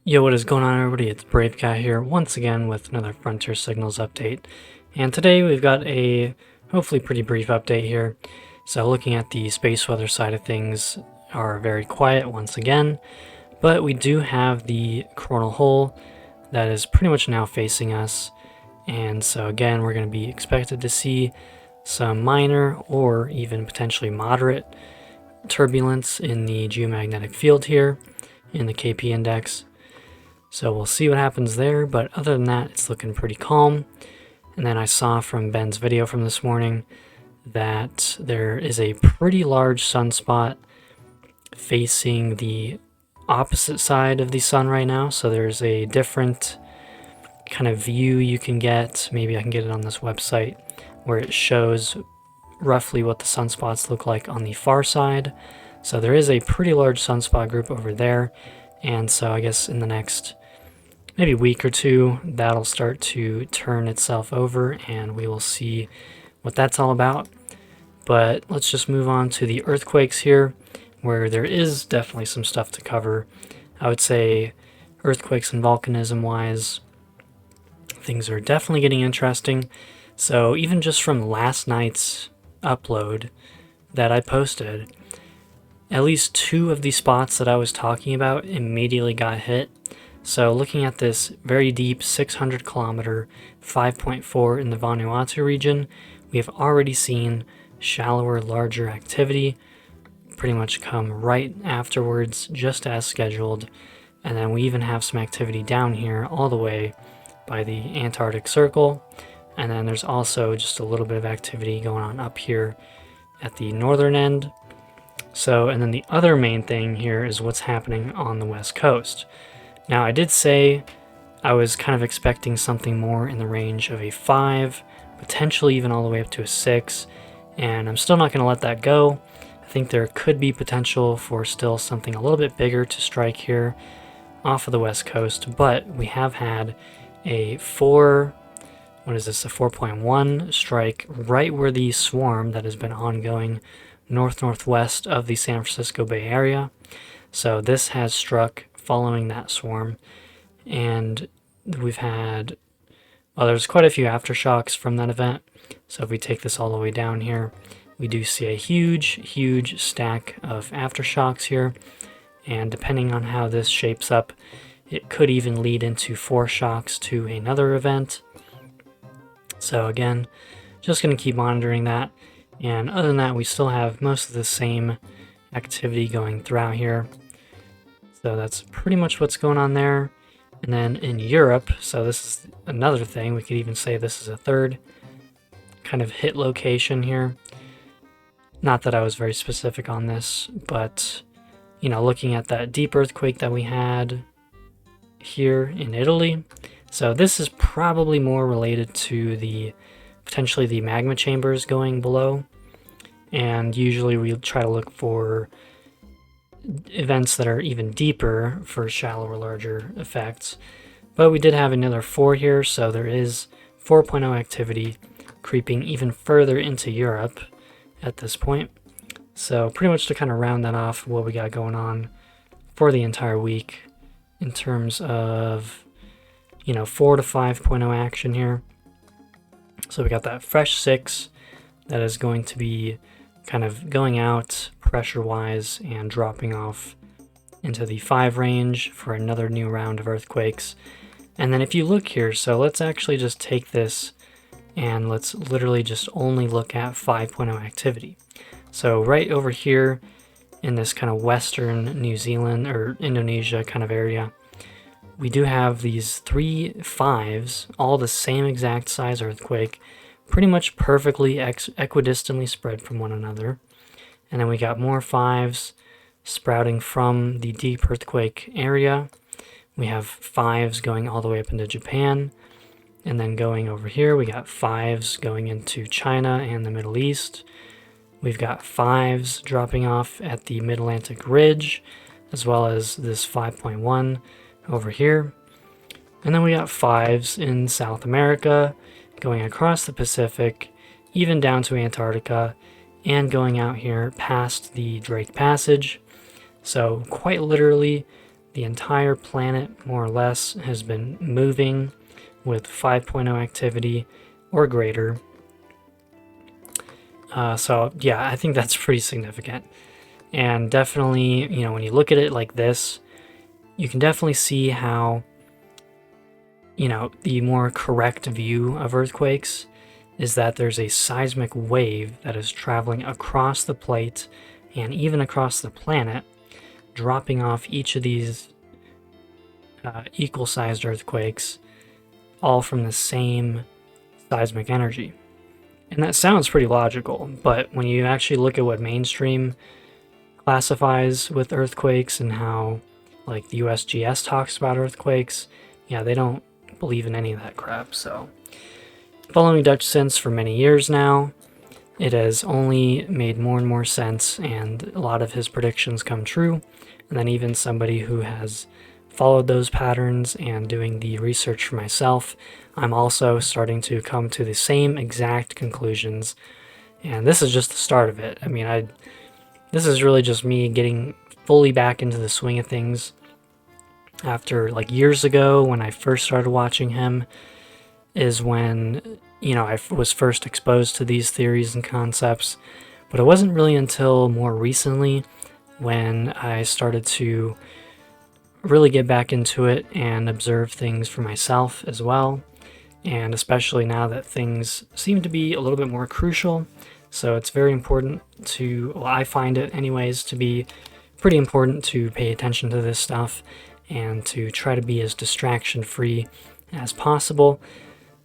Yo, what is going on, everybody? It's Brave Guy here once again with another Frontier Signals update. And today we've got a hopefully pretty brief update here. So looking at the space weather side of things are very quiet once again, but we do have the coronal hole that is pretty much now facing us. And so again, we're going to be expected to see some minor or even potentially moderate turbulence in the geomagnetic field here in the KP index. So we'll see what happens there, but other than that, it's looking pretty calm. And then I saw from Ben's video from this morning that there is a pretty large sunspot facing the opposite side of the sun right now. So there's a different kind of view you can get. Maybe I can get it on this website where it shows roughly what the sunspots look like on the far side. So there is a pretty large sunspot group over there. And so I guess in the next maybe week or two, that'll start to turn itself over and we will see what that's all about. But let's just move on to the earthquakes here, where there is definitely some stuff to cover. I would say earthquakes and volcanism wise, things are definitely getting interesting. So even just from last night's upload that I posted, at least two of the spots that I was talking about immediately got hit. So looking at this very deep 600 kilometer 5.4 in the Vanuatu region, we have already seen shallower, larger activity pretty much come right afterwards, just as scheduled. And then we even have some activity down here all the way by the Antarctic Circle. And then there's also just a little bit of activity going on up here at the northern end. So, and then the other main thing here is what's happening on the west coast. Now, I did say I was kind of expecting something more in the range of a 5, potentially even all the way up to a 6, and I'm still not going to let that go. I think there could be potential for still something a little bit bigger to strike here off of the west coast, but we have had a 4.1 strike right where the swarm that has been ongoing north-northwest of the San Francisco Bay Area. So this has struck following that swarm, and we've had, well, there's quite a few aftershocks from that event. So if we take this all the way down here, we do see a huge stack of aftershocks here, and depending on how this shapes up, it could even lead into foreshocks to another event. So again, just going to keep monitoring that. And other than that, we still have most of the same activity going throughout here. So that's pretty much what's going on there. And then in Europe, so this is another thing, we could even say this is a third kind of hit location here. Not that I was very specific on this, but, you know, looking at that deep earthquake that we had here in Italy. So this is probably more related to the potentially the magma chambers going below. And usually we try to look for events that are even deeper for shallower, larger effects. But we did have another 4 here, so there is 4.0 activity creeping even further into Europe at this point. So pretty much to kind of round that off what we got going on for the entire week in terms of, you know, 4 to 5.0 action here. So we got that fresh 6 that is going to be kind of going out pressure-wise and dropping off into the 5 range for another new round of earthquakes. And then if you look here, so let's actually just take this and let's literally just only look at 5.0 activity. So right over here in this kind of western New Zealand or Indonesia kind of area, we do have these 3 5s, all the same exact size earthquake, pretty much perfectly equidistantly spread from one another. And then we got more 5s sprouting from the deep earthquake area. We have 5s going all the way up into Japan. And then going over here, we got 5s going into China and the Middle East. We've got 5s dropping off at the Mid-Atlantic Ridge, as well as this 5.1 over here. And then we got 5s in South America, going across the Pacific, even down to Antarctica, and going out here past the Drake Passage. So quite literally, the entire planet, more or less, has been moving with 5.0 activity or greater. So yeah, I think that's pretty significant. And definitely, you know, when you look at it like this, you can definitely see how, you know, the more correct view of earthquakes is that there's a seismic wave that is traveling across the plate and even across the planet, dropping off each of these equal-sized earthquakes, all from the same seismic energy. And that sounds pretty logical, but when you actually look at what mainstream classifies with earthquakes and how, like, the USGS talks about earthquakes, yeah, they don't believe in any of that crap. So following Dutch Synths for many years now, it has only made more and more sense, and a lot of his predictions come true. And then even somebody who has followed those patterns and doing the research for myself, I'm also starting to come to the same exact conclusions. And this is just the start of it. I mean, this is really just me getting fully back into the swing of things. After, like, years ago when I first started watching him is when, you know, I was first exposed to these theories and concepts. But it wasn't really until more recently when I started to really get back into it and observe things for myself as well. And especially now that things seem to be a little bit more crucial. So it's very important to, well, I find it anyways, to be pretty important to pay attention to this stuff and to try to be as distraction free as possible.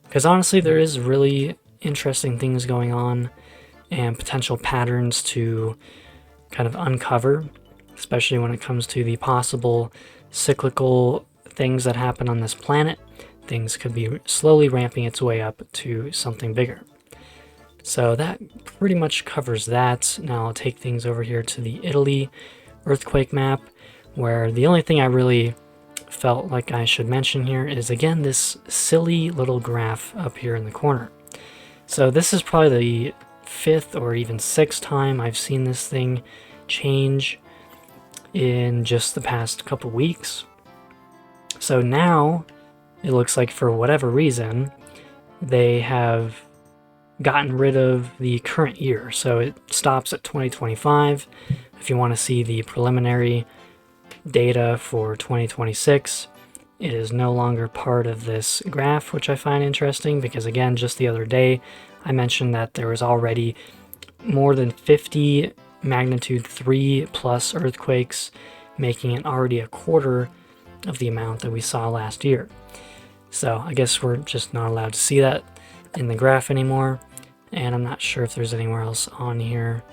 Because honestly, there is really interesting things going on and potential patterns to kind of uncover, especially when it comes to the possible cyclical things that happen on this planet. Things could be slowly ramping its way up to something bigger. So that pretty much covers that. Now I'll take things over here to the Italy earthquake map, where the only thing I really felt like I should mention here is, again, this silly little graph up here in the corner. So this is probably the 5th or even 6th time I've seen this thing change in just the past couple weeks. So now it looks like, for whatever reason, they have gotten rid of the current year. So it stops at 2025. If you want to see the preliminary data for 2026, it is no longer part of this graph, which I find interesting because, again, just the other day I mentioned that there was already more than 50 magnitude 3 plus earthquakes, making it already a quarter of the amount that we saw last year. So I guess we're just not allowed to see that in the graph anymore, and I'm not sure if there's anywhere else on here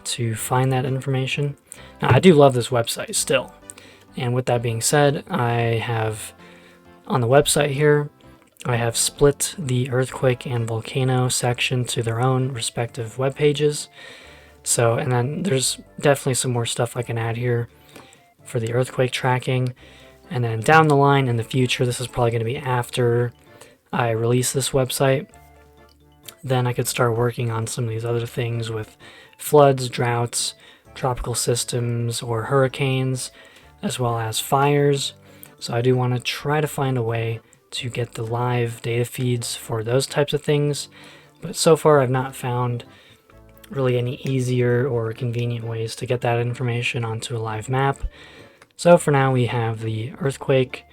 to find that information. Now, I do love this website still, and with that being said, I have on the website here, I have split the earthquake and volcano section to their own respective web pages. So, and then there's definitely some more stuff I can add here for the earthquake tracking. And then down the line in the future, this is probably going to be after I release this website, then I could start working on some of these other things with floods, droughts, tropical systems, or hurricanes, as well as fires. So I do want to try to find a way to get the live data feeds for those types of things. But so far I've not found really any easier or convenient ways to get that information onto a live map. So for now we have the earthquake,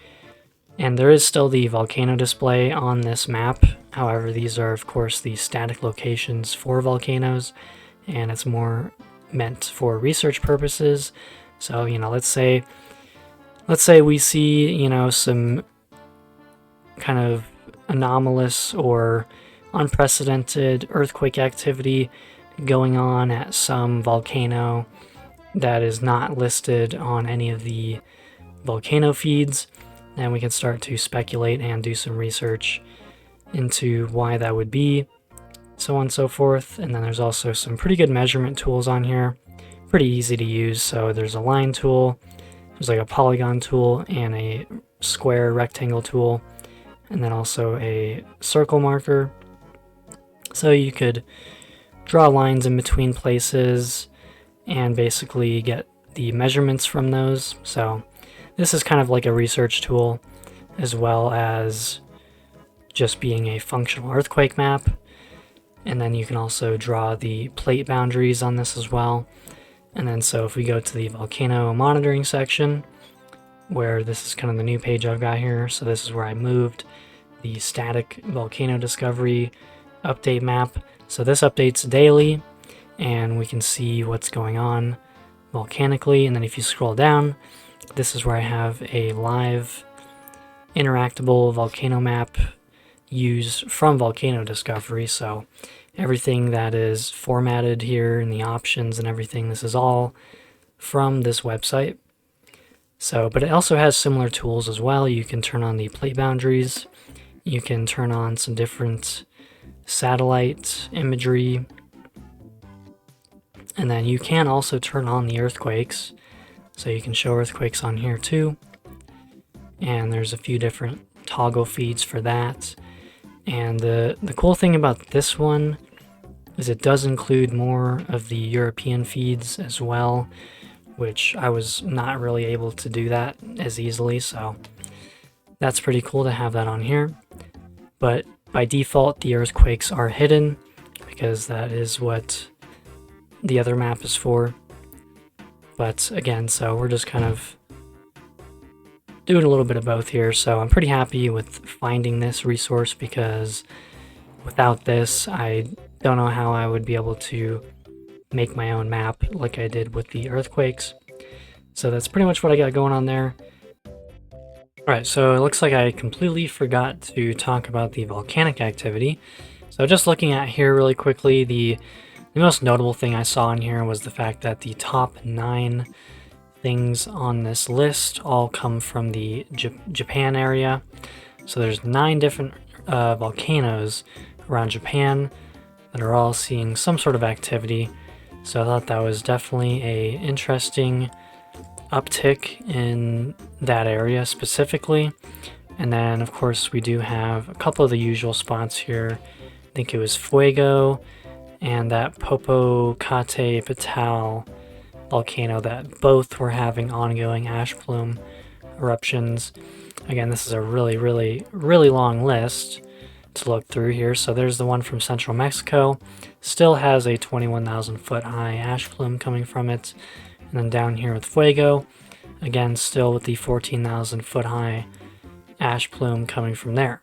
and there is still the volcano display on this map. However, these are of course the static locations for volcanoes, and it's more meant for research purposes. So, you know, let's say we see, you know, some kind of anomalous or unprecedented earthquake activity going on at some volcano that is not listed on any of the volcano feeds, and we can start to speculate and do some research into why that would be, so on and so forth. And then there's also some pretty good measurement tools on here, pretty easy to use. So there's a line tool, there's like a polygon tool, and a square rectangle tool, and then also a circle marker. So you could draw lines in between places and basically get the measurements from those. So this is kind of like a research tool, as well as just being a functional earthquake map. And then you can also draw the plate boundaries on this as well. And then so if we go to the volcano monitoring section, where this is kind of the new page I've got here, so this is where I moved the static volcano discovery update map. So this updates daily, and we can see what's going on volcanically. And then if you scroll down, this is where I have a live interactable volcano map used from volcano discovery. So everything that is formatted here in the options and everything, this is all from this website. So, but it also has similar tools as well. You can turn on the plate boundaries, you can turn on some different satellite imagery, and then you can also turn on the earthquakes. So you can show earthquakes on here too. And there's a few different toggle feeds for that. And the cool thing about this one is it does include more of the European feeds as well, which I was not really able to do that as easily, so that's pretty cool to have that on here. But by default, the earthquakes are hidden because that is what the other map is for. But again, so we're just kind of doing a little bit of both here. So I'm pretty happy with finding this resource, because without this, I don't know how I would be able to make my own map like I did with the earthquakes. So that's pretty much what I got going on there. Alright, so it looks like I completely forgot to talk about the volcanic activity. So just looking at here really quickly, the most notable thing I saw in here was the fact that the top 9 things on this list all come from the Japan area. So there's 9 different volcanoes around Japan that are all seeing some sort of activity. So I thought that was definitely a interesting uptick in that area specifically. And then of course we do have a couple of the usual spots here. I think it was Fuego and that Popocatépetl volcano that both were having ongoing ash plume eruptions. Again, this is a really long list to look through here. So there's the one from central Mexico, still has a 21,000 foot high ash plume coming from it. And then down here with Fuego, again still with the 14,000 foot high ash plume coming from there.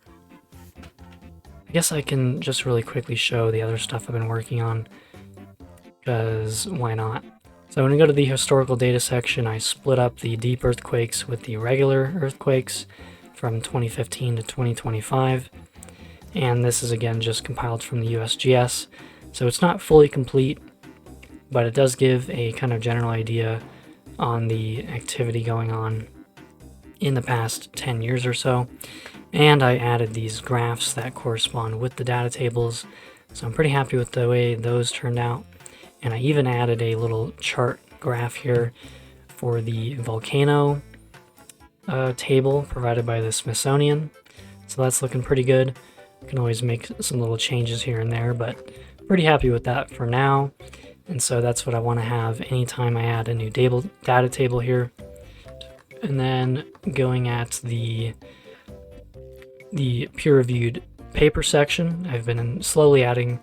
I guess I can just really quickly show the other stuff I've been working on, because why not? So when we go to the historical data section, I split up the deep earthquakes with the regular earthquakes from 2015 to 2025. And this is again just compiled from the USGS. So it's not fully complete, but it does give a kind of general idea on the activity going on in the past 10 years or so. And I added these graphs that correspond with the data tables. So I'm pretty happy with the way those turned out. And I even added a little chart graph here for the volcano table provided by the Smithsonian. So that's looking pretty good. You can always make some little changes here and there, but pretty happy with that for now. And so that's what I want to have anytime I add a new data table here. And then going at the peer-reviewed paper section, I've been slowly adding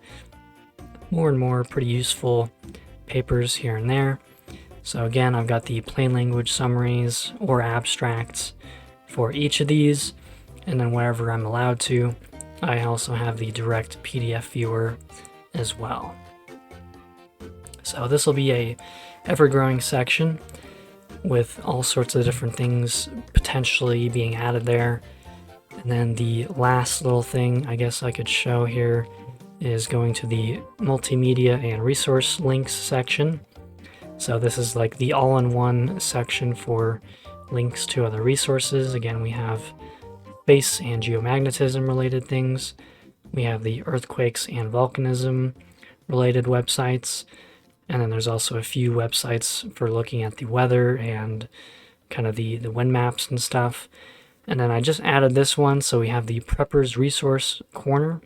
more and more pretty useful papers here and there. So again, I've got the plain language summaries or abstracts for each of these, and then wherever I'm allowed to, I also have the direct PDF viewer as well. So this will be a ever-growing section with all sorts of different things potentially being added there. And then the last little thing I guess I could show here is going to the multimedia and resource links section. So this is like the all-in-one section for links to other resources. Again, we have space and geomagnetism related things. We have the earthquakes and volcanism related websites. And then there's also a few websites for looking at the weather and kind of the wind maps and stuff. And then I just added this one, so we have the Preppers Resource Corner.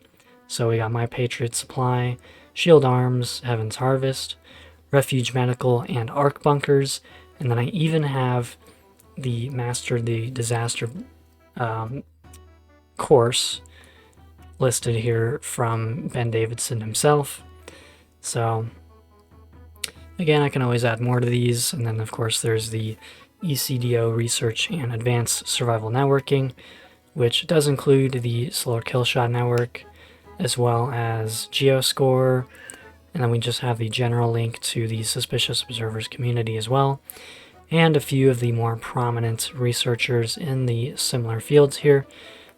So we got My Patriot Supply, Shield Arms, Heaven's Harvest, Refuge Medical, and Arc Bunkers. And then I even have the Master the Disaster course listed here from Ben Davidson himself. So again, I can always add more to these, and then of course there's the ECDO Research and Advanced Survival Networking, which does include the Slower Killshot Network, as well as Geoscore, and then we just have the general link to the Suspicious Observers community as well, and a few of the more prominent researchers in the similar fields here: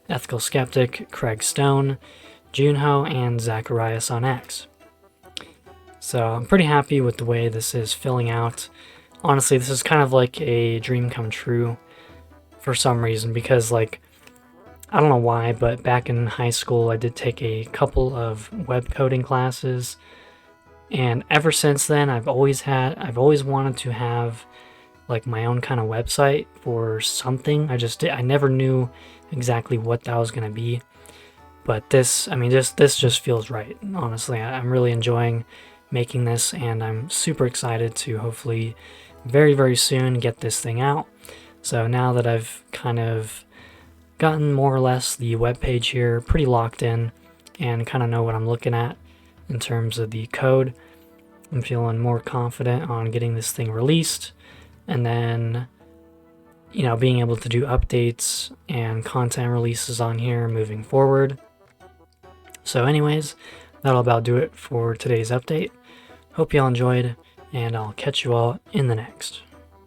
Ethical Skeptic, Craig Stone, Junho, and Zacharias on X. So I'm pretty happy with the way this is filling out. Honestly, this is kind of like a dream come true for some reason, because like, I don't know why, but back in high school I did take a couple of web coding classes, and ever since then I've always wanted to have like my own kind of website for something. I never knew exactly what that was going to be, but this just feels right. Honestly, I'm really enjoying making this, and I'm super excited to hopefully very, very soon get this thing out. So now that I've kind of gotten more or less the web page here pretty locked in and kind of know what I'm looking at in terms of the code, I'm feeling more confident on getting this thing released, and then, you know, being able to do updates and content releases on here moving forward. So anyways, that'll about do it for today's update. Hope y'all enjoyed, and I'll catch you all in the next.